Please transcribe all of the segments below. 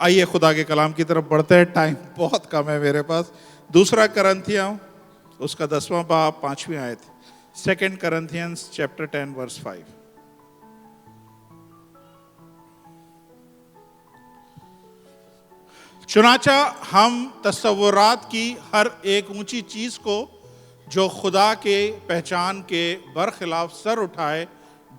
आइए खुदा के कलाम की तरफ बढ़ते हैं। टाइम बहुत कम है मेरे पास। दूसरा करंथिया उसका 10वां बाब 5वीं आयत। 2 Corinthians chapter 10 verse 5। चुनाचा हम तस्वुरात की हर एक ऊंची चीज को जो खुदा के पहचान के बरखिलाफ सर उठाए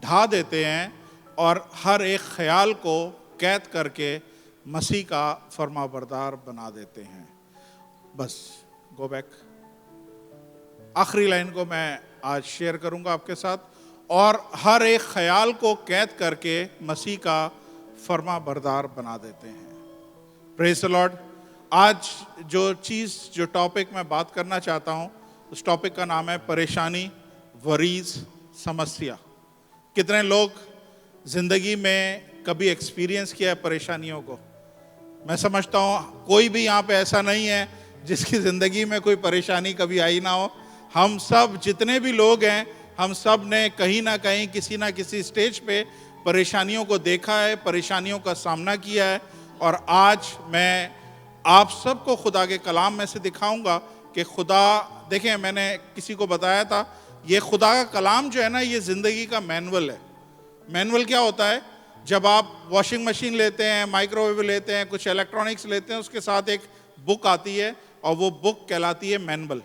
ढा देते हैं और हर एक ख्याल को कैद करके मसीह का फरमाबरदार बना देते हैं। बस गो बैक। आखिरी लाइन को मैं आज शेयर करूंगा आपके साथ। और हर एक ख्याल को कैद करके मसीह का फरमाबरदार बना देते हैं। Praise the Lord. आज जो टॉपिक मैं बात करना चाहता हूं, उस टॉपिक का नाम है परेशानी, वरीज, समस्या। कितने लोग जिंदगी में कभी एक्सपीरियंस किया है परेशानियों को? मैं समझता हूँ कोई भी यहाँ पे ऐसा नहीं है जिसकी ज़िंदगी में कोई परेशानी कभी आई ना हो। हम सब जितने भी लोग हैं, हम सब ने कहीं ना कहीं किसी ना किसी स्टेज पे परेशानियों को देखा है, परेशानियों का सामना किया है। और आज मैं आप सबको खुदा के कलाम में से दिखाऊंगा कि खुदा, देखें मैंने किसी को बताया था, ये खुदा का कलाम जो है ना, ये ज़िंदगी का मैनुअल है। मैनुअल क्या होता है? जब आप वॉशिंग मशीन लेते हैं, माइक्रोवेव लेते हैं, कुछ इलेक्ट्रॉनिक्स लेते हैं, उसके साथ एक बुक आती है और वो बुक कहलाती है मैनुअल।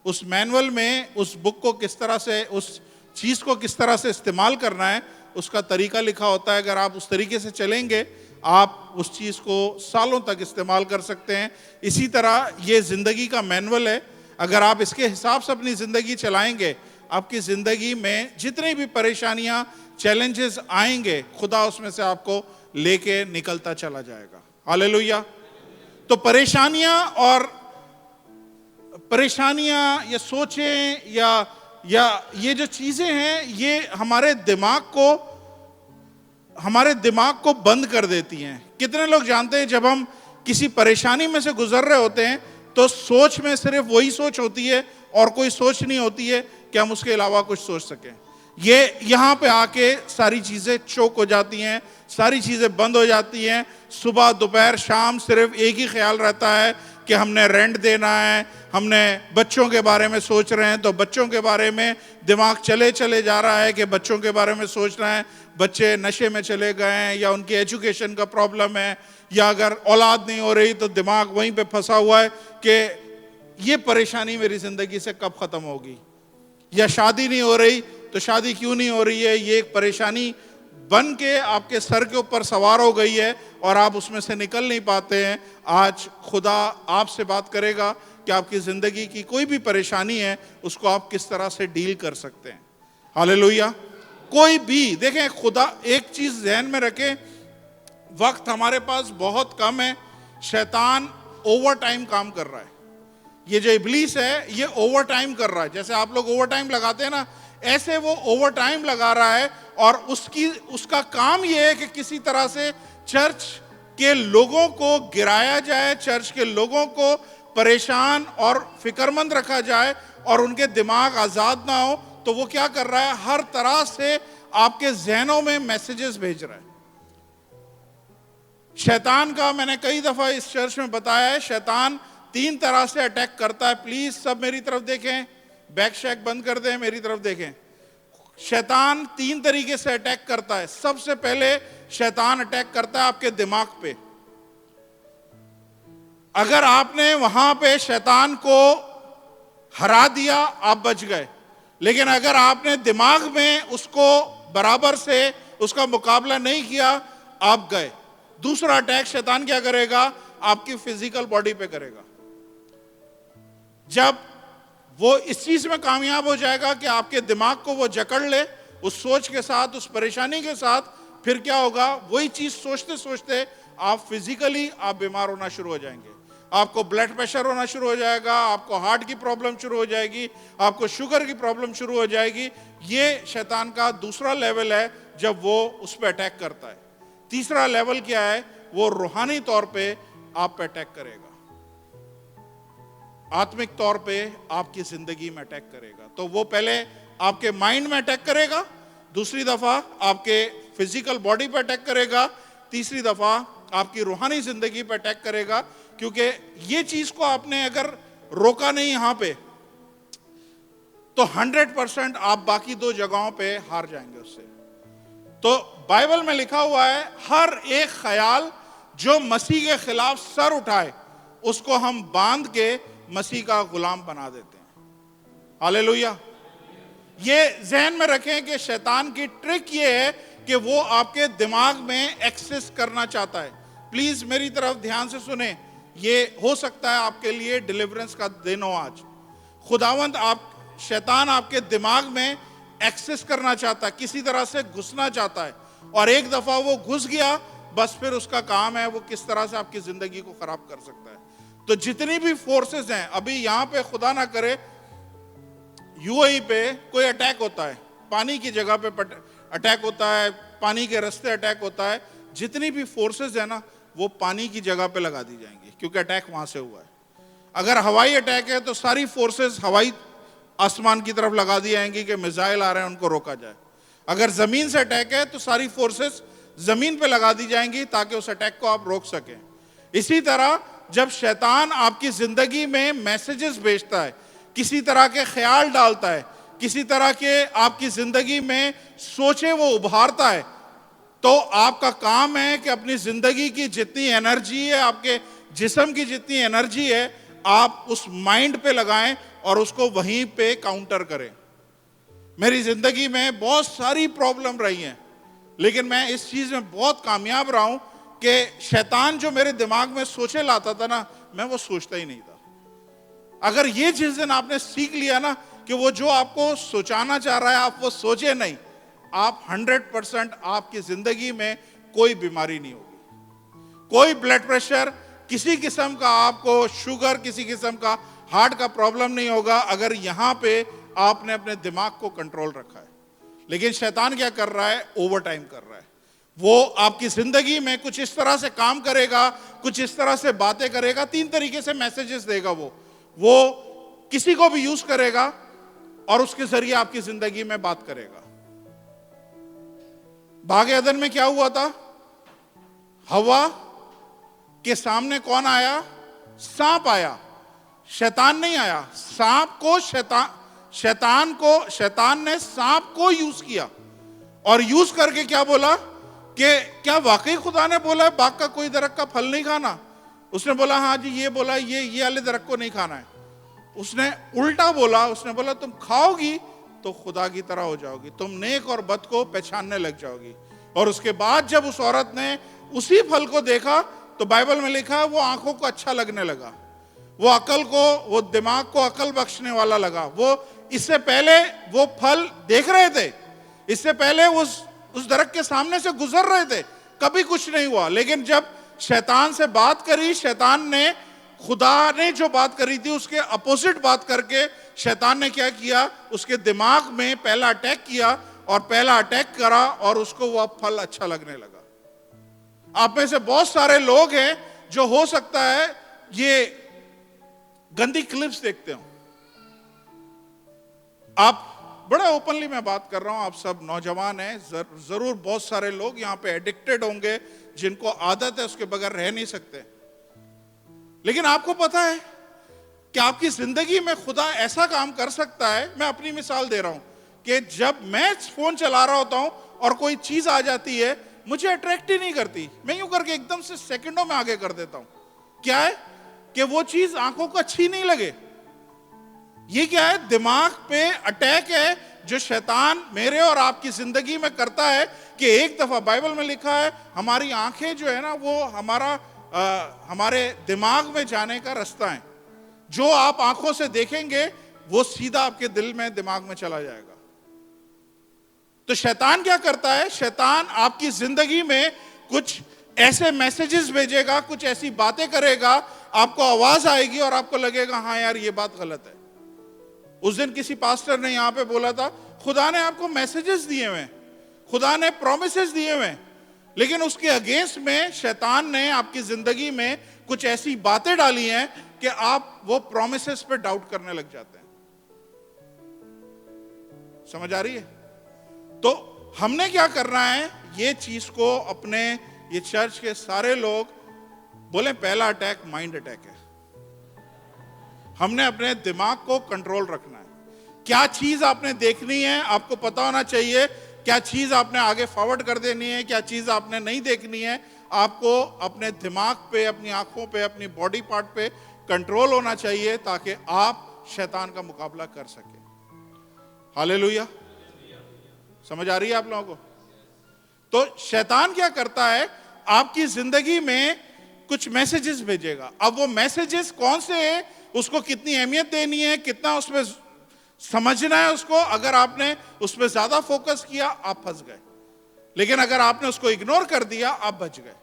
उस मैनुअल में उस बुक को किस तरह से, उस चीज़ को किस तरह से इस्तेमाल करना है, उसका तरीका लिखा होता है। अगर आप उस तरीके से चलेंगे, आप उस चीज़ को सालों तक इस्तेमाल कर सकते हैं। इसी तरह ये ज़िंदगी का मैनुअल है। अगर आप इसके हिसाब से अपनी ज़िंदगी चलाएंगे, आपकी ज़िंदगी में जितनी भी परेशानियां, चैलेंजेस आएंगे, खुदा उसमें से आपको लेके निकलता चला जाएगा। हालेलुया। तो परेशानियां या सोचें या ये जो चीजें हैं, ये हमारे दिमाग को बंद कर देती हैं। कितने लोग जानते हैं जब हम किसी परेशानी में से गुजर रहे होते हैं तो सोच में सिर्फ वही सोच होती है और कोई सोच नहीं होती है कि हम उसके अलावा कुछ सोच सकें। ये यहाँ पे आके सारी चीज़ें चोक हो जाती हैं, सारी चीज़ें बंद हो जाती हैं। सुबह दोपहर शाम सिर्फ एक ही ख्याल रहता है कि हमने रेंट देना है, हमने बच्चों के बारे में सोच रहे हैं तो बच्चों के बारे में दिमाग चले जा रहा है कि बच्चों के बारे में सोचना है। बच्चे नशे में चले गए हैं या उनकी एजुकेशन का प्रॉब्लम है, या अगर औलाद नहीं हो रही तो दिमाग वहीं पे फंसा हुआ है कि ये परेशानी मेरी ज़िंदगी से कब ख़त्म होगी, या शादी नहीं हो रही तो शादी क्यों नहीं हो रही है। ये एक परेशानी बन के आपके सर के ऊपर सवार हो गई है और आप उसमें से निकल नहीं पाते हैं। आज खुदा आपसे बात करेगा कि आपकी ज़िंदगी की कोई भी परेशानी है, उसको आप किस तरह से डील कर सकते हैं। हालेलुया। कोई भी, देखें, खुदा एक चीज़ ध्यान में रखें, वक्त हमारे पास बहुत कम है। शैतान ओवर टाइम काम कर रहा है। ये जो इब्लीस है, ये ओवर टाइम कर रहा है। जैसे आप लोग ओवर टाइम लगाते हैं ना, ऐसे वो ओवर टाइम लगा रहा है। और उसका काम ये है कि किसी तरह से चर्च के लोगों को गिराया जाए, चर्च के लोगों को परेशान और फिक्रमंद रखा जाए और उनके दिमाग आज़ाद ना हो। तो वो क्या कर रहा है? हर तरह से आपके जहनों में मैसेजेस भेज रहा है। शैतान का मैंने कई दफ़ा इस चर्च में बताया है, शैतान 3 तरह से अटैक करता है। प्लीज सब मेरी तरफ देखें, बैक शैक बंद कर दें, मेरी तरफ देखें। शैतान 3 तरीके से अटैक करता है। सबसे पहले शैतान अटैक करता है आपके दिमाग पे। अगर आपने वहां पे शैतान को हरा दिया, आप बच गए। लेकिन अगर आपने दिमाग में उसको बराबर से उसका मुकाबला नहीं किया, आप गए। दूसरा अटैक शैतान क्या करेगा? आपकी फिजिकल बॉडी पे करेगा। जब वो इस चीज में कामयाब हो जाएगा कि आपके दिमाग को वो जकड़ ले, उस सोच के साथ, उस परेशानी के साथ, फिर क्या होगा? वही चीज सोचते सोचते आप फिजिकली आप बीमार होना शुरू हो जाएंगे। आपको ब्लड प्रेशर होना शुरू हो जाएगा, आपको हार्ट की प्रॉब्लम शुरू हो जाएगी, आपको शुगर की प्रॉब्लम शुरू हो जाएगी। ये शैतान का दूसरा लेवल है जब वो उस पर अटैक करता है। तीसरा लेवल क्या है? वो रूहानी तौर पे आप पे अटैक करेगा, आत्मिक तौर पे आपकी जिंदगी में अटैक करेगा। तो वो पहले आपके माइंड में अटैक करेगा, दूसरी दफा आपके फिजिकल बॉडी पे अटैक करेगा, तीसरी दफा आपकी रूहानी जिंदगी पर अटैक करेगा, क्योंकि ये चीज को आपने अगर रोका नहीं यहां पे, तो 100% आप बाकी दो जगहों पे हार जाएंगे उससे। तो बाइबल में लिखा हुआ है, हर एक ख्याल जो मसीह के खिलाफ सर उठाए उसको हम बांध के मसीह का गुलाम बना देते हैं। हालेलुया। ये जहन में रखें कि शैतान की ट्रिक ये है कि वो आपके दिमाग में एक्सेस करना चाहता है। प्लीज मेरी तरफ ध्यान से सुने, ये हो सकता है आपके लिए डिलीवरेंस का दिन हो आज। खुदावंद शैतान आपके दिमाग में एक्सेस करना चाहता है, किसी तरह से घुसना चाहता है, और एक दफा वो घुस गया, बस फिर उसका काम है वो किस तरह से आपकी जिंदगी को खराब कर सकता है। तो जितनी भी फोर्सेस हैं, अभी यहां पे खुदा ना करे यूएई पे कोई अटैक होता है, पानी की जगह पे अटैक होता है, पानी के रास्ते अटैक होता है, जितनी भी फोर्सेस है ना वो पानी की जगह पे लगा दी जाएंगी, क्योंकि अटैक वहां से हुआ है। अगर हवाई अटैक है तो सारी फोर्सेस हवाई आसमान की तरफ लगा दी जाएंगी कि मिसाइल आ रहे हैं उनको रोका जाए। अगर जमीन से अटैक है तो सारी फोर्सेस जमीन पे लगा दी जाएंगी ताकि उस अटैक को आप रोक सकें। इसी तरह जब शैतान आपकी जिंदगी में मैसेजेस भेजता है, किसी तरह के ख्याल डालता है, किसी तरह के आपकी जिंदगी में सोचे वो उभारता है, तो आपका काम है कि अपनी जिंदगी की जितनी एनर्जी है, आपके जिस्म की जितनी एनर्जी है, आप उस माइंड पे लगाएं और उसको वहीं पे काउंटर करें। मेरी जिंदगी में बहुत सारी प्रॉब्लम रही हैं, लेकिन मैं इस चीज में बहुत कामयाब रहा हूं कि शैतान जो मेरे दिमाग में सोचे लाता था ना, मैं वो सोचता ही नहीं था। अगर ये जिस दिन आपने सीख लिया ना कि वो जो आपको सोचाना चाह रहा है आप वो सोचे नहीं, आप 100% आपकी जिंदगी में कोई बीमारी नहीं होगी, कोई ब्लड प्रेशर, किसी किस्म का आपको शुगर, किसी किस्म का हार्ट का प्रॉब्लम नहीं होगा, अगर यहां पे आपने अपने दिमाग को कंट्रोल रखा है। लेकिन शैतान क्या कर रहा है? ओवर टाइम कर रहा है। वो आपकी जिंदगी में कुछ इस तरह से काम करेगा, कुछ इस तरह से बातें करेगा, 3 तरीके से मैसेजेस देगा। वो किसी को भी यूज करेगा और उसके जरिए आपकी जिंदगी में बात करेगा। भागे अदन में क्या हुआ था? हवा के सामने कौन आया? सांप आया, शैतान नहीं आया। सांप को शैतान ने सांप को यूज किया, और यूज करके क्या बोला कि क्या वाकई खुदा ने बोला है बाग का कोई दरख्त का फल नहीं खाना? उसने बोला हाँ जी, ये बोला, ये वाले दरख्त को नहीं खाना है। उसने उल्टा बोला, उसने बोला तुम खाओगी तो खुदा की तरह हो जाओगी, तुम नेक और बद को पहचानने लग जाओगी। और उसके बाद जब उस औरत ने उसी फल को देखा तो बाइबल में लिखा है वो आंखों को अच्छा लगने लगा, वो अकल को, वो दिमाग को अकल बख्शने वाला लगा। वो इससे पहले वो फल देख रहे थे, इससे पहले उस दरख्त के सामने से गुजर रहे थे, कभी कुछ नहीं हुआ। लेकिन जब शैतान से बात करी, शैतान ने खुदा ने जो बात करी थी उसके अपोजिट बात करके शैतान ने क्या किया? उसके दिमाग में पहला अटैक किया, और पहला अटैक करा और उसको वह फल अच्छा लगने लगा। आप में से बहुत सारे लोग हैं जो हो सकता है ये गंदी क्लिप्स देखते हो। आप बड़ा ओपनली मैं बात कर रहा हूं, आप सब नौजवान हैं, जरूर बहुत सारे लोग यहां पे एडिक्टेड होंगे, जिनको आदत है उसके बगैर रह नहीं सकते। लेकिन आपको पता है कि आपकी जिंदगी में खुदा ऐसा काम कर सकता है। मैं अपनी मिसाल दे रहा हूं कि जब मैं फोन चला रहा होता हूं और कोई चीज आ जाती है, मुझे अट्रैक्ट ही नहीं करती, मैं यूं करके एकदम से सेकंडों में आगे कर देता हूं। क्या है कि वो चीज आंखों को अच्छी नहीं लगे। ये क्या है? दिमाग पे अटैक है जो शैतान मेरे और आपकी जिंदगी में करता है कि एक दफा बाइबल में लिखा है हमारी आंखें जो है ना वो हमारे दिमाग में जाने का रास्ता है। जो आप आंखों से देखेंगे वो सीधा आपके दिल में, दिमाग में चला जाएगा। तो शैतान क्या करता है? शैतान आपकी जिंदगी में कुछ ऐसे मैसेजेस भेजेगा, कुछ ऐसी बातें करेगा, आपको आवाज आएगी और आपको लगेगा हाँ यार ये बात गलत है। उस दिन किसी पास्टर ने यहां पे बोला था खुदा ने आपको मैसेजेस दिए हुए, खुदा ने प्रोमिसेस दिए हुए, लेकिन उसके अगेंस्ट में शैतान ने आपकी जिंदगी में कुछ ऐसी बातें डाली हैं कि आप वो प्रोमिसेस पे डाउट करने लग जाते हैं। समझ आ रही है? तो हमने क्या करना है? ये चीज को अपने ये चर्च के सारे लोग बोले पहला अटैक माइंड अटैक है। हमने अपने दिमाग को कंट्रोल रखना है। क्या चीज आपने देखनी है आपको पता होना चाहिए, क्या चीज आपने आगे फॉरवर्ड कर देनी है, क्या चीज आपने नहीं देखनी है। आपको अपने दिमाग पे, अपनी आंखों पे, अपनी बॉडी पार्ट पे कंट्रोल होना चाहिए ताकि आप शैतान का मुकाबला कर सके। हालेलुया, समझ आ रही है आप लोगों को? तो शैतान क्या करता है, आपकी जिंदगी में कुछ मैसेजेस भेजेगा। अब वो मैसेजेस कौन से हैं, उसको कितनी अहमियत देनी है, कितना उसमें समझना है उसको। अगर आपने उस पर ज्यादा फोकस किया आप फंस गए, लेकिन अगर आपने उसको इग्नोर कर दिया आप बच गए।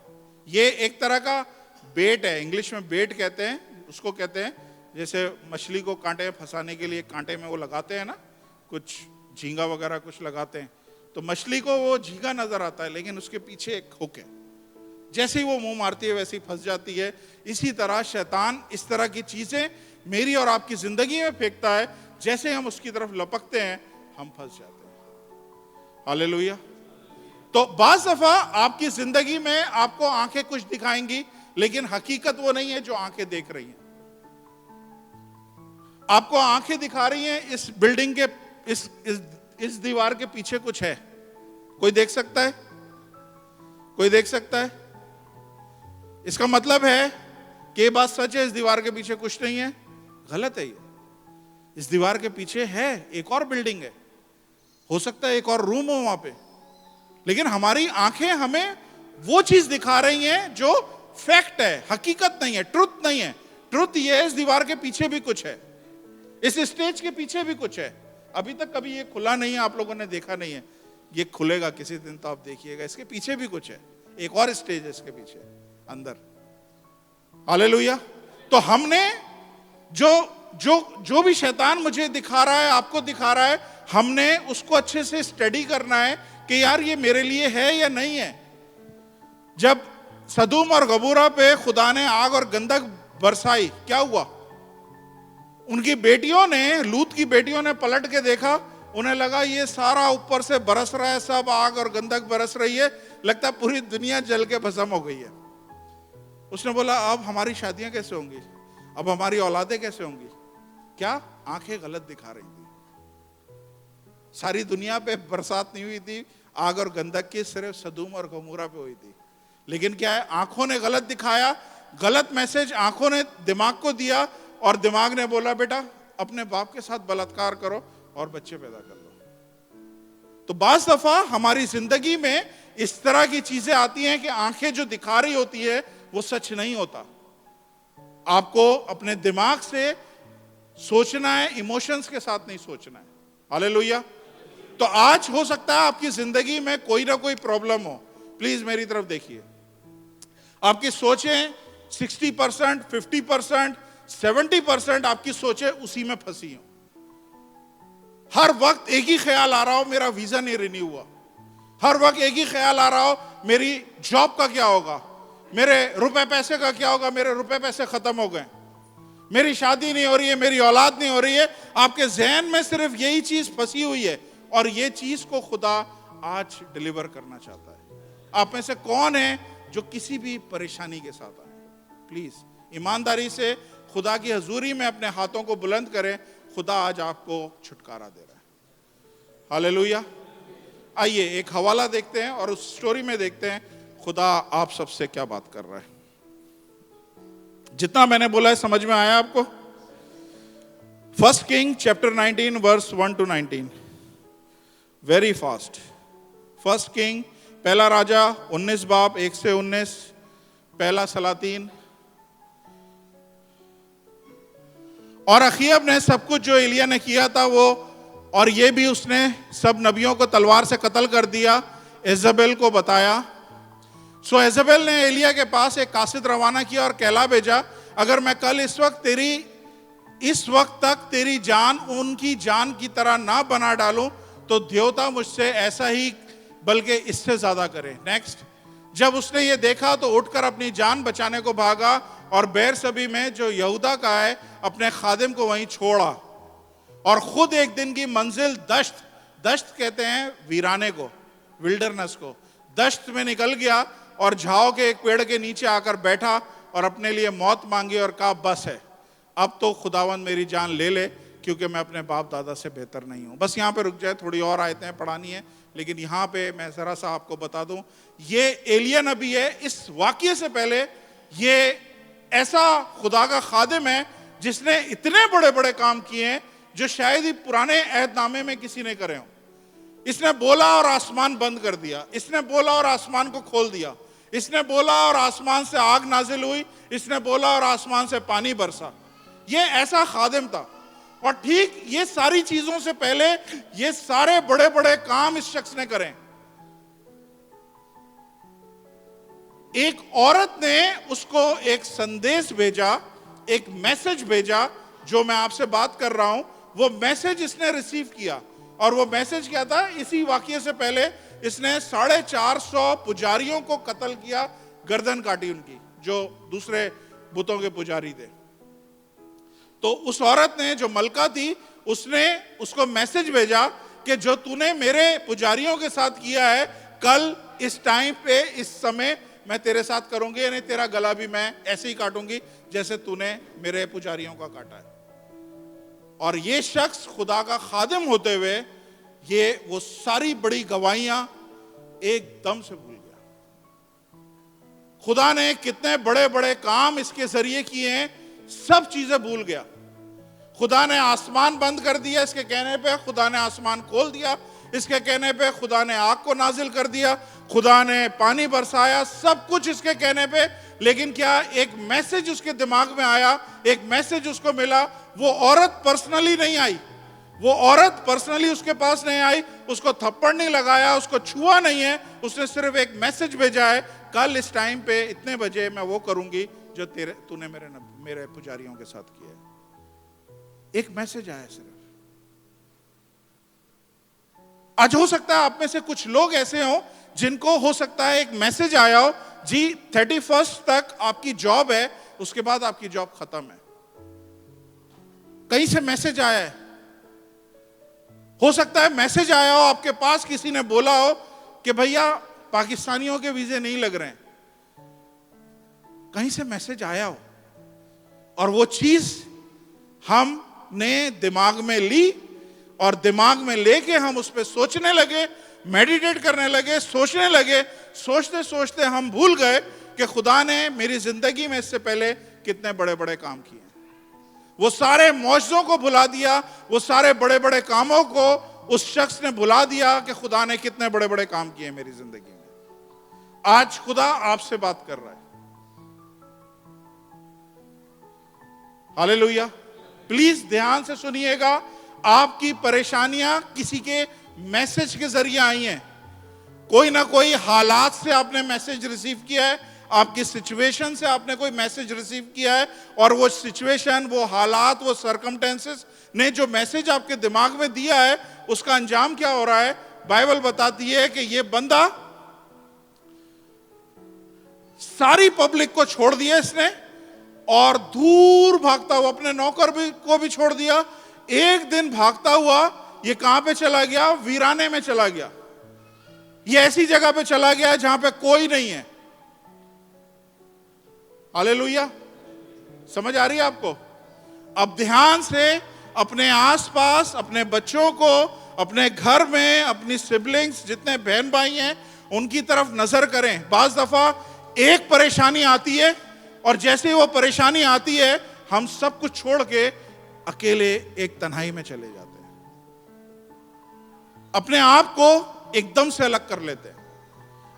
ये एक तरह का बेट है, इंग्लिश में बेट कहते हैं उसको, कहते हैं जैसे मछली को कांटे में फंसाने के लिए कांटे में वो लगाते हैं ना, कुछ झींगा वगैरह कुछ लगाते हैं, तो मछली को वो झींगा नजर आता है लेकिन उसके पीछे एक हुक है। जैसे ही वो मुंह मारती है वैसे ही फंस जाती है। इसी तरह शैतान इस तरह की चीजें मेरी और आपकी जिंदगी में फेंकता है, जैसे हम उसकी तरफ लपकते हैं हम फंस जाते हैं। हालेलुया। तो बाज़ दफा आपकी जिंदगी में आपको आंखें कुछ दिखाएंगी लेकिन हकीकत वो नहीं है जो आंखें देख रही हैं। आपको आंखें दिखा रही हैं इस बिल्डिंग के इस दीवार के पीछे कुछ है। कोई देख सकता है? कोई देख सकता है? इसका मतलब है कि ये बात सच है, इस दीवार के पीछे कुछ नहीं है। गलत है ये। इस दीवार के पीछे है एक और बिल्डिंग है, हो सकता है एक और रूम हो वहां पे, लेकिन हमारी आंखें हमें वो चीज दिखा रही हैं जो फैक्ट है, हकीकत नहीं है, ट्रुथ नहीं है। ट्रुथ ये है इस दीवार के पीछे भी कुछ है, इस स्टेज के पीछे भी कुछ है। अभी तक कभी ये खुला नहीं है, आप लोगों ने देखा नहीं है, ये खुलेगा किसी दिन तो आप देखिएगा। इसके पीछे भी कुछ है, एक और स्टेज है इसके पीछे अंदर। हालेलुया। तो हमने जो भी शैतान मुझे दिखा रहा है, आपको दिखा रहा है, हमने उसको अच्छे से स्टडी करना है कि यार ये मेरे लिए है या नहीं है। जब सदूम और गबूरा पे खुदा ने आग और गंधक बरसाई, क्या हुआ? उनकी बेटियों ने, लूत की बेटियों ने पलट के देखा, उन्हें लगा ये सारा ऊपर से बरस रहा है, सब आग और गंधक बरस रही है, लगता है पूरी दुनिया जल के भस्म हो गई है। उसने बोला अब हमारी शादियां कैसे होंगी, अब हमारी औलादें कैसे होंगी? क्या आंखें गलत दिखा रही थी। सारी दुनिया पे बरसात नहीं हुई थी आग और गंधक की, सिर्फ सदूम और गमूरा पे हुई थी। लेकिन क्या है, आंखों ने गलत दिखाया, गलत मैसेज आंखों ने दिमाग को दिया, और दिमाग ने बोला बेटा अपने बाप के साथ बलात्कार करो और बच्चे पैदा कर लो। तो बाज़ दफा हमारी जिंदगी में इस तरह की चीजें आती हैं कि आंखें जो दिखा रही होती है वो सच नहीं होता। आपको अपने दिमाग से सोचना है, इमोशंस के साथ नहीं सोचना है। हालेलुया। तो आज हो सकता है आपकी जिंदगी में कोई ना कोई प्रॉब्लम हो, प्लीज मेरी तरफ देखिए। आपकी सोचें 60%, 50%, 70% आपकी सोचें उसी में फंसी हो। हर वक्त एक ही ख्याल आ रहा हो मेरा वीजा नहीं रिन्यू हुआ, हर वक्त एक ही ख्याल आ रहा हो मेरी जॉब का क्या होगा, मेरे रुपए पैसे का क्या होगा, मेरे रुपए पैसे खत्म हो गए, मेरी शादी नहीं हो रही है, मेरी औलाद नहीं हो रही है। आपके जहन में सिर्फ यही चीज फंसी हुई है, और ये चीज को खुदा आज डिलीवर करना चाहता है। आप में से कौन है जो किसी भी परेशानी के साथ आए? प्लीज ईमानदारी से खुदा की हजूरी में अपने हाथों को बुलंद करें। खुदा आज आपको छुटकारा दे रहा है। हालेलुया। आइए एक हवाला देखते हैं और उस स्टोरी में देखते हैं खुदा आप सबसे क्या बात कर रहा है। जितना मैंने बोला है समझ में आया आपको? 1 King chapter 19 verse 1 to 19, very fast. 1 King पहला राजा 19 बाब 1 से 19, पहला सलातीन। और अखीब ने सब कुछ जो एलिया ने किया था वो, और ये भी उसने सब नबियों को तलवार से कत्ल कर दिया, इज़ाबेल को बताया। सो इज़ाबेल ने एलिया के पास एक कासिद रवाना किया और कहला भेजा, अगर मैं कल इस वक्त तक तेरी जान उनकी जान की तरह ना बना डालूं तो देवता मुझसे ऐसा ही बल्कि इससे ज्यादा करे। नेक्स्ट, जब उसने ये देखा तो उठकर अपनी जान बचाने को भागा और बेरसबी में जो यहूदा का है अपने खादिम को वहीं छोड़ा, और खुद एक दिन की मंजिल दश्त कहते हैं वीराने को, विल्डरनेस को, दश्त में निकल गया और झाओ के एक पेड़ के नीचे आकर बैठा और अपने लिए मौत मांगी और कहा बस है, अब तो खुदावंद मेरी जान ले ले, क्योंकि मैं अपने बाप दादा से बेहतर नहीं हूं। बस यहाँ पे रुक जाए, थोड़ी और आयतें पढ़ानी है, लेकिन यहाँ पे मैं जरा सा आपको बता दूं, ये एलिया नबी है। इस वाक्य से पहले ये ऐसा खुदा का खादिम है जिसने इतने बड़े बड़े काम किए हैं जो शायद ही पुराने अहदनामे में किसी ने करे हो। इसने बोला और आसमान बंद कर दिया, इसने बोला और आसमान को खोल दिया, इसने बोला और आसमान से आग नाजिल हुई, इसने बोला और आसमान से पानी बरसा। ये ऐसा खादिम था। और ठीक ये सारी चीजों से पहले ये सारे बड़े बड़े काम इस शख्स ने करें। एक औरत ने उसको एक संदेश भेजा, एक मैसेज भेजा, जो मैं आपसे बात कर रहा हूं, वो मैसेज इसने रिसीव किया। और वो मैसेज क्या था? इसी वाक्य से पहले इसने 450 पुजारियों को कत्ल किया, गर्दन काटी उनकी, जो दूसरे बुतों के पुजारी थे। तो उस औरत ने, जो मलका थी, उसने उसको मैसेज भेजा कि जो तूने मेरे पुजारियों के साथ किया है, कल इस टाइम पे इस समय मैं तेरे साथ करूंगी, यानी तेरा गला भी मैं ऐसे ही काटूंगी जैसे तूने मेरे पुजारियों का काटा है। और ये शख्स खुदा का खादिम होते हुए ये वो सारी बड़ी गवाहियां एकदम से भूल गया। खुदा ने कितने बड़े बड़े काम इसके जरिए किए हैं, सब चीजें भूल गया। खुदा ने आसमान बंद कर दिया, इसके कहने पे खुदा ने आसमान खोल दिया, इसके कहने पे खुदा ने आग को नाजिल कर दिया, खुदा ने पानी बरसाया, सब कुछ इसके कहने पे। लेकिन क्या एक मैसेज उसके दिमाग में आया, एक मैसेज उसको मिला। वो औरत पर्सनली नहीं आई, वो औरत पर्सनली उसके पास नहीं आई, उसको थप्पड़ नहीं लगाया, उसको छुआ नहीं है, उसने सिर्फ एक मैसेज भेजा है, कल इस टाइम पे इतने बजे मैं वो करूंगी जो तूने मेरे पुजारियों के साथ किया है। एक मैसेज आया सिर्फ। आज हो सकता है आप में से कुछ लोग ऐसे हो जिनको हो सकता है एक मैसेज आया हो, जी 31 तक आपकी जॉब है, उसके बाद आपकी जॉब खत्म है। कहीं से मैसेज आया है। हो सकता है मैसेज आया हो आपके पास, किसी ने बोला हो कि भैया पाकिस्तानियों के वीजे नहीं लग रहे हैं। कहीं से मैसेज आया हो और वो चीज हमने दिमाग में ली और दिमाग में लेके हम उस पर सोचने लगे, मेडिटेट करने लगे, सोचने लगे। सोचते सोचते हम भूल गए कि खुदा ने मेरी जिंदगी में इससे पहले कितने बड़े बड़े काम किए। वो सारे मौजज़ों को भुला दिया, वो सारे बड़े बड़े कामों को उस शख्स ने भुला दिया कि खुदा ने कितने बड़े बड़े काम किए मेरी जिंदगी में। आज खुदा आपसे बात कर रहा है। हालेलुया। प्लीज ध्यान से सुनिएगा। आपकी परेशानियां किसी के मैसेज के जरिए आई हैं। कोई ना कोई हालात से आपने मैसेज रिसीव किया है, आपकी सिचुएशन से आपने कोई मैसेज रिसीव किया है, और वो सिचुएशन, वो हालात, वो सर्कमटेंसेस ने जो मैसेज आपके दिमाग में दिया है, उसका अंजाम क्या हो रहा है? बाइबल बताती है कि ये बंदा सारी पब्लिक को छोड़ दिया इसने और दूर भागता हुआ अपने नौकर को भी छोड़ दिया। एक दिन भागता हुआ ये कहां पे चला गया? वीराने में चला गया। ये ऐसी जगह पे चला गया जहां पे कोई नहीं है। हालेलुया। समझ आ रही है आपको? अब ध्यान से अपने आसपास, अपने बच्चों को, अपने घर में, अपनी सिबलिंग्स, जितने बहन भाई हैं, उनकी तरफ नजर करें। बाज दफा एक परेशानी आती है और जैसे वो परेशानी आती है, हम सब कुछ छोड़ के अकेले एक तन्हाई में चले जाते हैं, अपने आप को एकदम से अलग कर लेते हैं।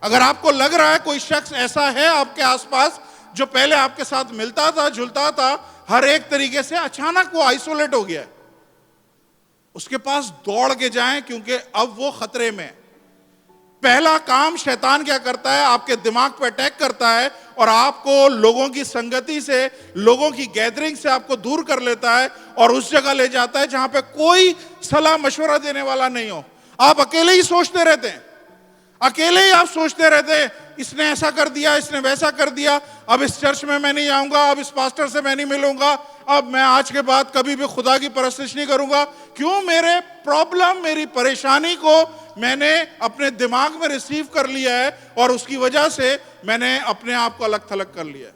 अगर आपको लग रहा है कोई शख्स ऐसा है आपके आसपास जो पहले आपके साथ मिलता था, जुलता था, हर एक तरीके से, अचानक वो आइसोलेट हो गया है, उसके पास दौड़ के जाएं, क्योंकि अब वो खतरे में है। पहला काम शैतान क्या करता है? आपके दिमाग पर अटैक करता है और आपको लोगों की संगति से, लोगों की गैदरिंग से आपको दूर कर लेता है और उस जगह ले जाता है जहां पे कोई सलाह मशवरा देने वाला नहीं हो। आप अकेले ही सोचते रहते हैं, अकेले ही आप सोचते रहते हैं, इसने ऐसा कर दिया, इसने वैसा कर दिया, अब इस चर्च में मैं नहीं आऊंगा, अब इस पास्टर से मैं नहीं मिलूंगा, अब मैं आज के बाद कभी भी खुदा की परस्तिश नहीं करूंगा। क्यों? मेरे प्रॉब्लम, मेरी परेशानी को मैंने अपने दिमाग में रिसीव कर लिया है और उसकी वजह से मैंने अपने आप को अलग थलग कर लिया है।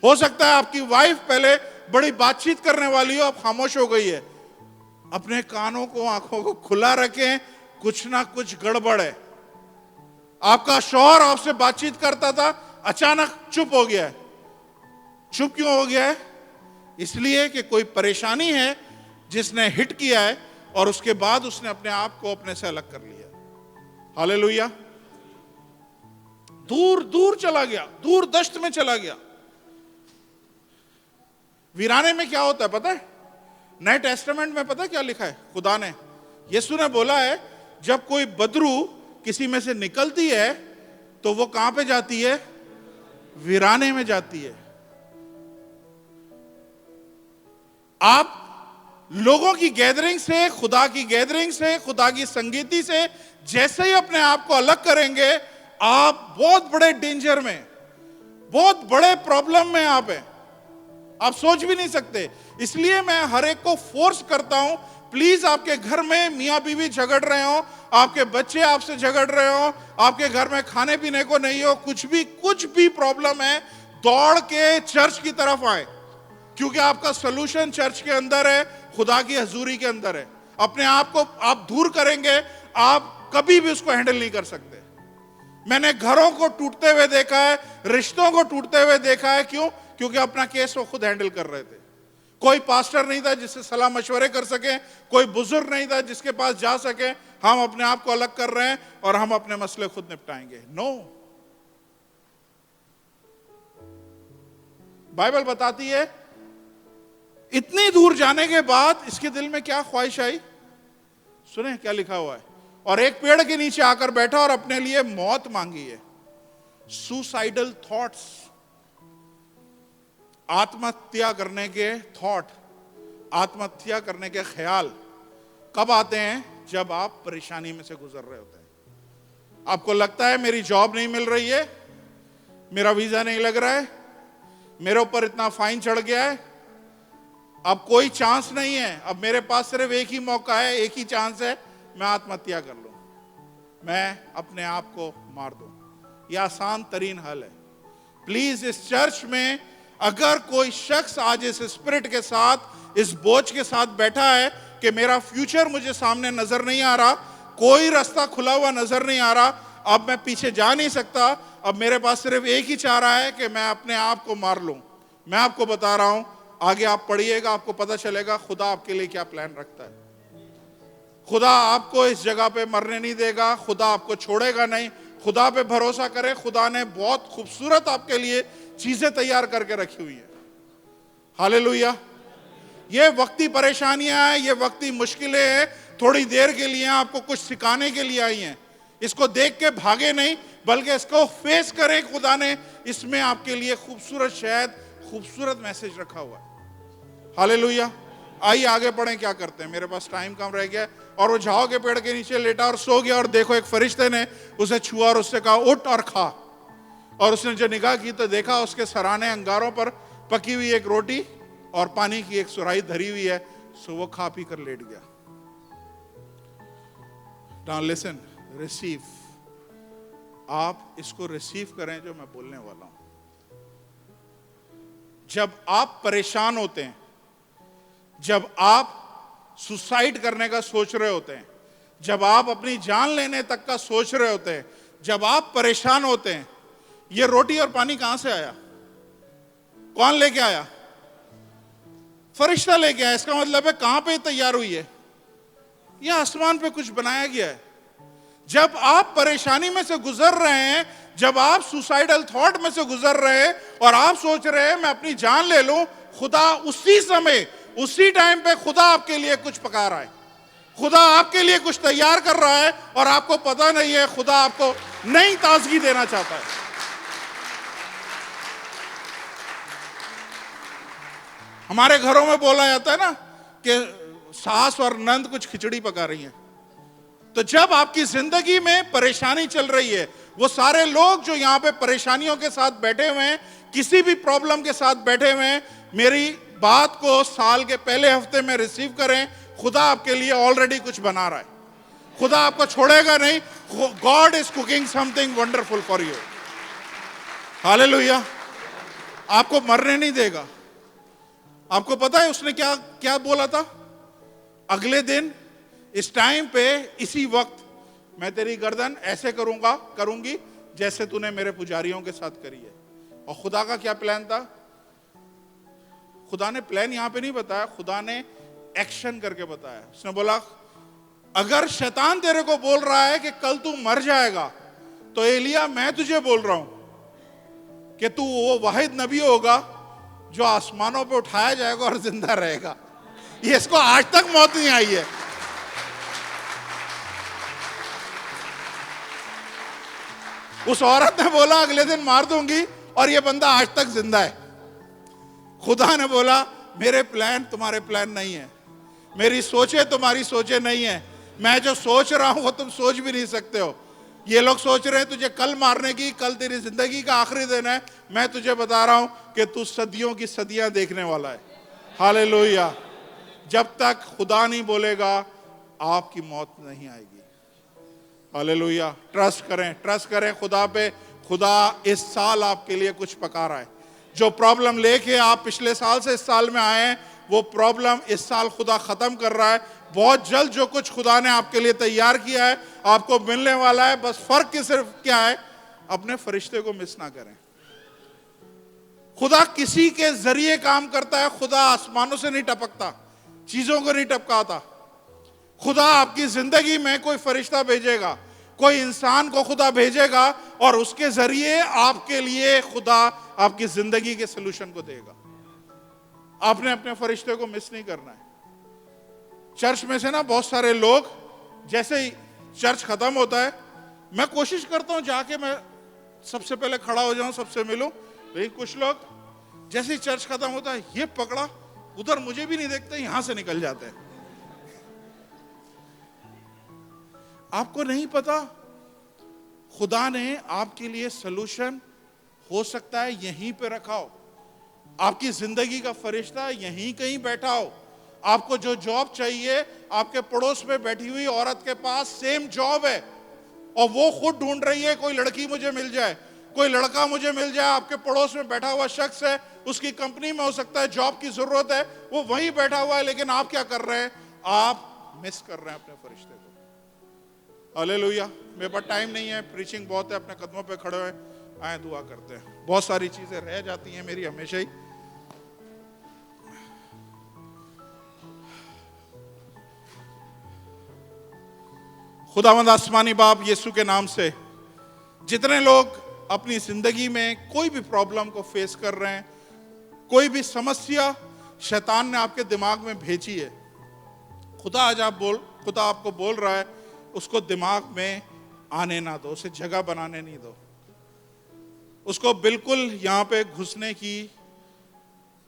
हो सकता है आपकी वाइफ पहले बड़ी बातचीत करने वाली हो, अब खामोश हो गई है। अपने कानों को, आंखों को खुला रखें, कुछ ना कुछ गड़बड़ है। आपका शौहर आपसे बातचीत करता था, अचानक चुप हो गया है। चुप क्यों हो गया है? इसलिए कि कोई परेशानी है जिसने हिट किया है और उसके बाद उसने अपने आप को अपने से अलग कर लिया। हालेलुया। दूर दूर चला गया, दूर दश्त में चला गया। वीराने में क्या होता है पता है? नए टेस्टामेंट में पता है क्या लिखा है? खुदा ने, यीशु ने बोला है, जब कोई बदरू किसी में से निकलती है तो वो कहां पे जाती है? वीराने में जाती है। आप लोगों की गैदरिंग से, खुदा की गैदरिंग से, खुदा की संगीति से जैसे ही अपने आप को अलग करेंगे, आप बहुत बड़े डेंजर में, बहुत बड़े प्रॉब्लम में आप हैं। आप सोच भी नहीं सकते। इसलिए मैं हर एक को फोर्स करता हूं, प्लीज आपके घर में मियां बीवी झगड़ रहे हो, आपके बच्चे आपसे झगड़ रहे हो, आपके घर में खाने पीने को नहीं हो, कुछ भी प्रॉब्लम है, दौड़ के चर्च की तरफ आए, क्योंकि आपका सलूशन चर्च के अंदर है, खुदा की हजूरी के अंदर है। अपने आप को आप दूर करेंगे, आप कभी भी उसको हैंडल नहीं कर सकते। मैंने घरों को टूटते हुए देखा है, रिश्तों को टूटते हुए देखा है। क्यों? क्योंकि अपना केस वो खुद हैंडल कर रहे थे। कोई पास्टर नहीं था जिससे सलाह मशवरे कर सके, कोई बुजुर्ग नहीं था जिसके पास जा सके। हम अपने आप को अलग कर रहे हैं और हम अपने मसले खुद निपटाएंगे। नो, बाइबल बताती है, इतनी दूर जाने के बाद इसके दिल में क्या ख्वाहिश आई? सुने क्या लिखा हुआ है? और एक पेड़ के नीचे आकर बैठा और अपने लिए मौत मांगी है। सुसाइडल थॉट्स, आत्महत्या करने के थॉट, आत्महत्या करने के ख्याल कब आते हैं? जब आप परेशानी में से गुजर रहे होते हैं। आपको लगता है मेरी जॉब नहीं मिल रही है, मेरा वीजा नहीं लग रहा है, मेरे ऊपर इतना फाइन चढ़ गया है, अब कोई चांस नहीं है, अब मेरे पास सिर्फ एक ही मौका है, एक ही चांस है, मैं आत्महत्या कर लूं, मैं अपने आप को मार दूं। यह आसान तरीन हल है। प्लीज इस चर्च में अगर कोई शख्स आज इस स्पिरिट के साथ, इस बोझ के साथ बैठा है कि मेरा फ्यूचर मुझे सामने नजर नहीं आ रहा, कोई रास्ता खुला हुआ नजर नहीं आ रहा, अब मैं पीछे जा नहीं सकता, अब मेरे पास सिर्फ एक ही चारा है कि मैं अपने आप को मार लूं। मैं आपको बता रहा हूं, आगे आप पढ़िएगा, आपको पता चलेगा खुदा आपके लिए क्या प्लान रखता है। खुदा आपको इस जगह पे मरने नहीं देगा, खुदा आपको छोड़ेगा नहीं। खुदा पे भरोसा करें, खुदा ने बहुत खूबसूरत आपके लिए चीजें तैयार करके रखी हुई है। हालेलुया। ये वक्ती परेशानियां हैं, ये वक्ती मुश्किलें हैं, थोड़ी देर के लिए आपको कुछ सिखाने के लिए आई हैं। इसको देख के भागे नहीं, बल्कि इसको फेस करें। खुदा ने इसमें आपके लिए खूबसूरत, शायद खूबसूरत मैसेज रखा हुआ है। हालेलुया। आइए आगे पढ़ें, क्या करते हैं, मेरे पास टाइम कम रह गया। और वो झाओ के पेड़ के नीचे लेटा और सो गया, और देखो एक फरिश्ते ने उसे छुआ और उससे कहा उठ और खा। और उसने जो निगाह की तो देखा उसके सराहने अंगारों पर पकी हुई एक रोटी और पानी की एक सुराही धरी हुई है। सो वो खा पी कर लेट गया। Now listen, receive. आप इसको रिसीव करें जो मैं बोलने वाला हूं। जब आप परेशान होते हैं, जब आप सुसाइड करने का सोच रहे होते हैं, जब आप अपनी जान लेने तक का सोच रहे होते हैं, जब आप परेशान होते हैं, ये रोटी और पानी कहां से आया? कौन लेके आया? फरिश्ता लेके आया। इसका मतलब है कहां पे तैयार हुई है? यह आसमान पे कुछ बनाया गया है। जब आप परेशानी में से गुजर रहे हैं, जब आप सुसाइडल थॉट में से गुजर रहे हैं और आप सोच रहे हैं मैं अपनी जान ले लूं, खुदा उसी समय, उसी टाइम पे खुदा आपके लिए कुछ पका रहा है। खुदा आपके लिए कुछ तैयार कर रहा है और आपको पता नहीं है। खुदा आपको नई ताजगी देना चाहता है। हमारे घरों में बोला जाता है ना कि सास और नंद कुछ खिचड़ी पका रही हैं, तो जब आपकी जिंदगी में परेशानी चल रही है, वो सारे लोग जो यहां पे परेशानियों के साथ बैठे हुए हैं, किसी भी प्रॉब्लम के साथ बैठे हुए हैं, मेरी बात को साल के पहले हफ्ते में रिसीव करें। खुदा आपके लिए ऑलरेडी कुछ बना रहा है, खुदा आपको छोड़ेगा नहीं। God is cooking something wonderful for you. Hallelujah. आपको मरने नहीं देगा। आपको पता है उसने क्या क्या बोला था? अगले दिन इस टाइम पे, इसी वक्त मैं तेरी गर्दन ऐसे करूंगी जैसे तूने मेरे पुजारियों के साथ करी है। और खुदा का क्या प्लान था? खुदा ने प्लान यहां पे नहीं बताया, खुदा ने एक्शन करके बताया। उसने बोला, अगर शैतान तेरे को बोल रहा है कि कल तू मर जाएगा, तो एलिया मैं तुझे बोल रहा हूं कि तू वो वाहिद नबी होगा जो आसमानों पे उठाया जाएगा और जिंदा रहेगा। ये इसको आज तक मौत नहीं आई है। उस औरत ने बोला अगले दिन मार दूंगी, और ये बंदा आज तक जिंदा है। खुदा ने बोला मेरे प्लान तुम्हारे प्लान नहीं है, मेरी सोचे तुम्हारी सोचे नहीं है। मैं जो सोच रहा हूं वो तुम सोच भी नहीं सकते हो। ये लोग सोच रहे हैं तुझे कल मारने की, कल तेरी जिंदगी का आखिरी दिन है। मैं तुझे बता रहा हूं कि तू सदियों की सदियां देखने वाला है। हालेलुया। जब तक खुदा नहीं बोलेगा आपकी मौत नहीं आएगी। हालेलुया। ट्रस्ट करें खुदा पे। खुदा इस साल आपके लिए कुछ पका रहा है। जो प्रॉब्लम लेके आप पिछले साल से इस साल में आए हैं, वो प्रॉब्लम इस साल खुदा खत्म कर रहा है। बहुत जल्द जो कुछ खुदा ने आपके लिए तैयार किया है आपको मिलने वाला है। बस फर्क सिर्फ क्या है, अपने फरिश्ते को मिस ना करें। खुदा किसी के जरिए काम करता है। खुदा आसमानों से नहीं टपकता, चीजों को नहीं टपकाता। खुदा आपकी जिंदगी में कोई फरिश्ता भेजेगा, कोई इंसान को खुदा भेजेगा, और उसके जरिए आपके लिए खुदा आपकी जिंदगी के सलूशन को देगा। आपने अपने फरिश्ते को मिस नहीं करना है। चर्च में से ना बहुत सारे लोग, जैसे ही चर्च खत्म होता है, मैं कोशिश करता हूं जाके मैं सबसे पहले खड़ा हो जाऊं, सबसे मिलूं। लेकिन कुछ लोग जैसे ही चर्च खत्म होता है, ये पकड़ा, उधर मुझे भी नहीं देखते, यहां से निकल जाते हैं। आपको नहीं पता खुदा ने आपके लिए सलूशन हो सकता है यहीं पे रखा हो। आपकी जिंदगी का फरिश्ता यहीं कहीं बैठा हो। आपको जो जॉब चाहिए, आपके पड़ोस में बैठी हुई औरत के पास सेम जॉब है, और वो खुद ढूंढ रही है कोई लड़की मुझे मिल जाए, कोई लड़का मुझे मिल जाए। आपके पड़ोस में बैठा हुआ शख्स है, उसकी कंपनी में हो सकता है जॉब की जरूरत है, वो वहीं बैठा हुआ है, लेकिन आप क्या कर रहे हैं? आप मिस कर रहे हैं अपने फरिश्ते को। हालेलुया। मेरे पास टाइम नहीं है, प्रीचिंग बहुत है, अपने कदमों पे खड़े हुए आए दुआ करते हैं। बहुत सारी चीजें रह जाती हैं मेरी हमेशा ही। खुदावंद आसमानी बाप, यीशु के नाम से जितने लोग अपनी जिंदगी में कोई भी प्रॉब्लम को फेस कर रहे हैं, कोई भी समस्या शैतान ने आपके दिमाग में भेजी है, खुदा आपको बोल रहा है उसको दिमाग में आने ना दो, उसे जगह बनाने नहीं दो, उसको बिल्कुल यहां पे घुसने की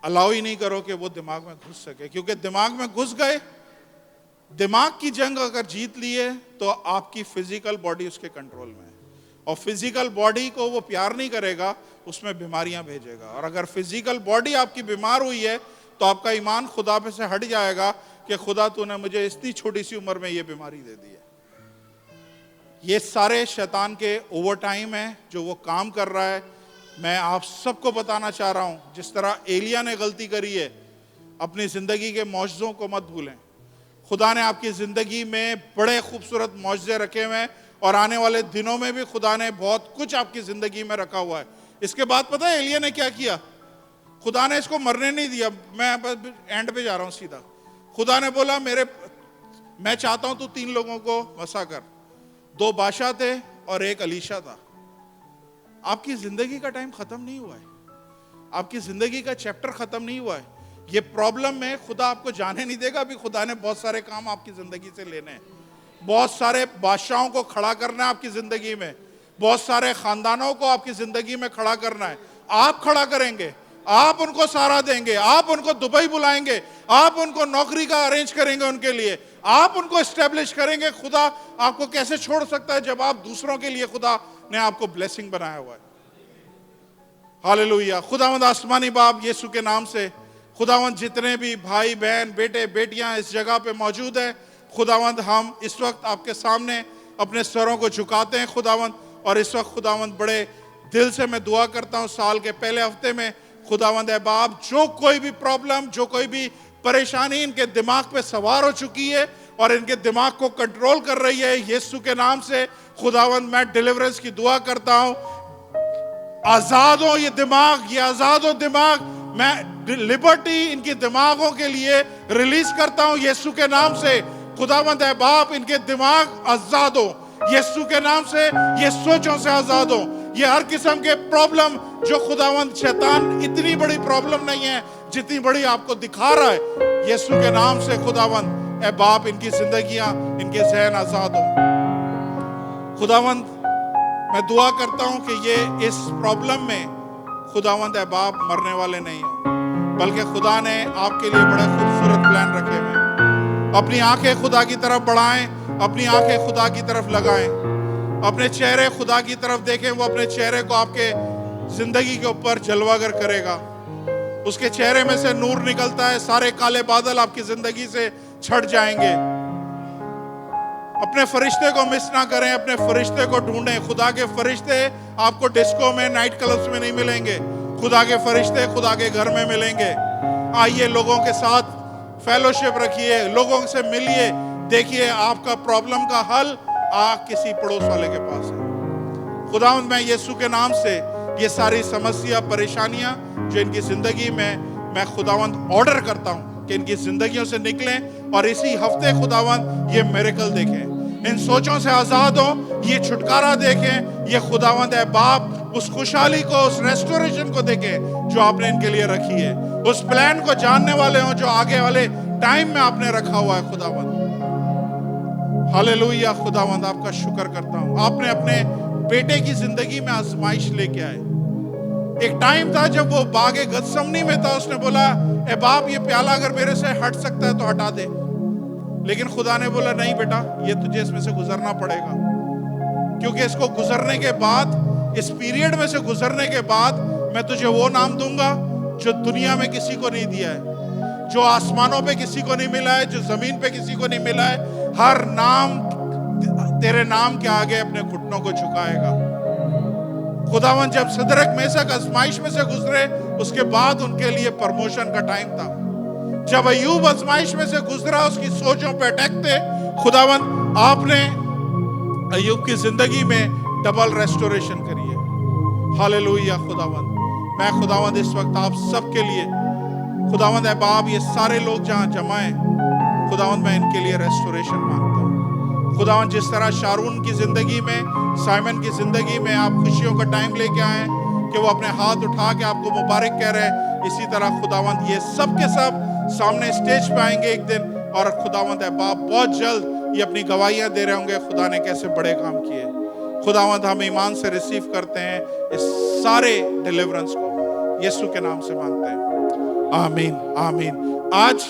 अलाउ ही नहीं करो कि वो दिमाग में घुस सके। क्योंकि दिमाग में घुस गए, दिमाग की जंग अगर जीत लिए, तो आपकी फिजिकल बॉडी उसके कंट्रोल में है, और फिजिकल बॉडी को वो प्यार नहीं करेगा, उसमें बीमारियां भेजेगा। और अगर फिजिकल बॉडी आपकी बीमार हुई है, तो आपका ईमान खुदा पे से हट जाएगा कि खुदा तूने मुझे इतनी छोटी सी उम्र में ये बीमारी दे दी है। ये सारे शैतान के ओवर टाइम है जो वो काम कर रहा है। मैं आप सबको बताना चाह रहा हूं, जिस तरह एलिया ने गलती करी है, अपनी जिंदगी के मौजज़ों को मत भूलें। खुदा ने आपकी जिंदगी में बड़े खूबसूरत मौजज़े रखे हुए हैं, और आने वाले दिनों में भी खुदा ने बहुत कुछ आपकी जिंदगी में रखा हुआ है। इसके बाद पता है एलिया ने क्या किया? खुदा ने इसको मरने नहीं दिया। मैं एंड पे जा रहा हूं सीधा। खुदा ने बोला मैं चाहता हूं तू 3 लोगों को वसा कर। 2 बादशाह थे और 1 अलीशा था। आपकी जिंदगी का टाइम खत्म नहीं हुआ है, आपकी जिंदगी का चैप्टर खत्म नहीं हुआ है। ये प्रॉब्लम में खुदा आपको जाने नहीं देगा। अभी खुदा ने बहुत सारे काम आपकी जिंदगी से लेने हैं, बहुत सारे बादशाहों को खड़ा करना है आपकी जिंदगी में, बहुत सारे खानदानों को आपकी जिंदगी में खड़ा करना है। आप खड़ा करेंगे, आप उनको सहारा देंगे, आप उनको दुबई बुलाएंगे, आप उनको नौकरी का अरेंज करेंगे उनके लिए, आप उनको एस्टेब्लिश करेंगे। खुदा आपको कैसे छोड़ सकता है जब आप दूसरों के लिए खुदा ने आपको ब्लेसिंग बनाया हुआ है। हालेलुया। खुदावंद आसमानी बाप यीशु के नाम से खुदावंद जितने भी भाई बहन बेटे बेटियां इस जगह पे मौजूद हैं, खुदावंद हम इस वक्त आपके सामने अपने सरों को झुकाते हैं खुदावंद। और इस वक्त खुदावंद बड़े दिल से मैं दुआ करता हूं, साल के पहले हफ्ते में खुदावंद है बाप, जो कोई भी प्रॉब्लम, जो कोई भी परेशानी इनके दिमाग पे सवार हो चुकी है और इनके दिमाग को कंट्रोल कर रही है, यीशु के नाम से खुदावंद मैं डिलीवरेंस की दुआ करता हूं। आजाद हो ये दिमाग, ये आजाद हो दिमाग, मैं लिबर्टी इनके दिमागों के लिए रिलीज करता हूं यीशु के नाम से। खुदावंद है बाप, इनके दिमाग आजाद हो यीशु के नाम से, ये सोचों से आजाद हो। ये हर किस्म के प्रॉब्लम जो खुदावंद शैतान, इतनी बड़ी प्रॉब्लम नहीं है जितनी बड़ी आपको दिखा रहा है, यीशु के नाम से खुदावंद ए बाप इनकी जिंदगियां, इनके जहन आजाद हो। खुदावंद मैं दुआ करता हूं कि ये इस प्रॉब्लम में खुदावंद है बाप मरने वाले नहीं हो, बल्कि खुदा ने आपके लिए बड़े खूबसूरत प्लान रखे हुए। अपनी आंखें खुदा की तरफ बढ़ाएं, अपनी आंखें खुदा की तरफ लगाएं, अपने चेहरे खुदा की तरफ देखें। वो अपने चेहरे को आपके जिंदगी के ऊपर जलवागर करेगा। उसके चेहरे में से नूर निकलता है, सारे काले बादल आपकी जिंदगी से छट जाएंगे। अपने फरिश्ते को मिस ना करें, अपने फरिश्ते को ढूंढें। खुदा के फरिश्ते आपको डिस्को में, नाइट क्लब्स में नहीं मिलेंगे। खुदा के फरिश्ते खुदा के घर में मिलेंगे। आइए लोगों के साथ फेलोशिप रखिए, लोगों से मिलिए, देखिए आपका प्रॉब्लम का हल किसी पड़ोस वाले के पास है। खुदावंद मैं यीशु के नाम से ये सारी समस्या परेशानियां जो इनकी जिंदगी में, मैं खुदावंद ऑर्डर करता हूं कि इनकी जिंदगियों से निकलें और इसी हफ्ते खुदावंद ये मिरेकल देखें, इन सोचों से आजाद हो, ये छुटकारा देखें। ये खुदावंद है बाप उस खुशहाली को, उस रेस्टोरेशन को देखें जो आपने इनके लिए रखी है। उस प्लान को जानने वाले हो जो आगे वाले टाइम में आपने रखा हुआ है खुदावंद। हालेलुया। खुदावंद आपका शुक्र करता हूं, आपने अपने बेटे की जिंदगी में आजमाइश लेके आए। एक टाइम था जब वो बागे गतसमनी में था, उसने बोला ए बाप ये प्याला अगर मेरे से हट सकता है तो हटा दे। लेकिन खुदा ने बोला नहीं बेटा, ये तुझे इसमें से गुजरना पड़ेगा, क्योंकि इसको गुजरने के बाद, इस पीरियड में से गुजरने के बाद मैं तुझे वो नाम दूंगा जो दुनिया में किसी को नहीं दिया है, जो आसमानों पे किसी को नहीं मिला है, जो जमीन पे किसी को नहीं मिला है। हर नाम तेरे नाम के आगे अपने घुटनों को झुकाएगा। खुदावंद जब सदरक मेसक आजमाइश में से गुजरे, उसके बाद उनके लिए प्रमोशन का टाइम था। जब अय्यूब आजमाइश में से गुजरा, उसकी सोचों पे अटैक थे, खुदावंद आपने अय्यूब की जिंदगी में डबल रेस्टोरेशन करी है। हालेलुया। खुदावंद मैं खुदावंद इस वक्त आप सबके लिए खुदावंद है बाप, ये सारे लोग जहां जमा हैं खुदावंद मैं इनके लिए रेस्टोरेशन मांगता हूं। खुदावंद जिस तरह शारून की जिंदगी में, साइमन की जिंदगी में आप खुशियों का टाइम लेके आए कि वो अपने हाथ उठा के आपको मुबारक कह रहे हैं, इसी तरह खुदावंद ये सब के सब सामने स्टेज पे आएंगे एक दिन, और खुदावंद है बाप बहुत जल्द ये अपनी गवाहियां दे रहे होंगे खुदा ने कैसे बड़े काम किए। खुदावंद हम ईमान से रिसीव करते हैं इस सारे डिलीवरेंस को, यीशु के नाम से मांगते हैं। आमीन आमीन। आज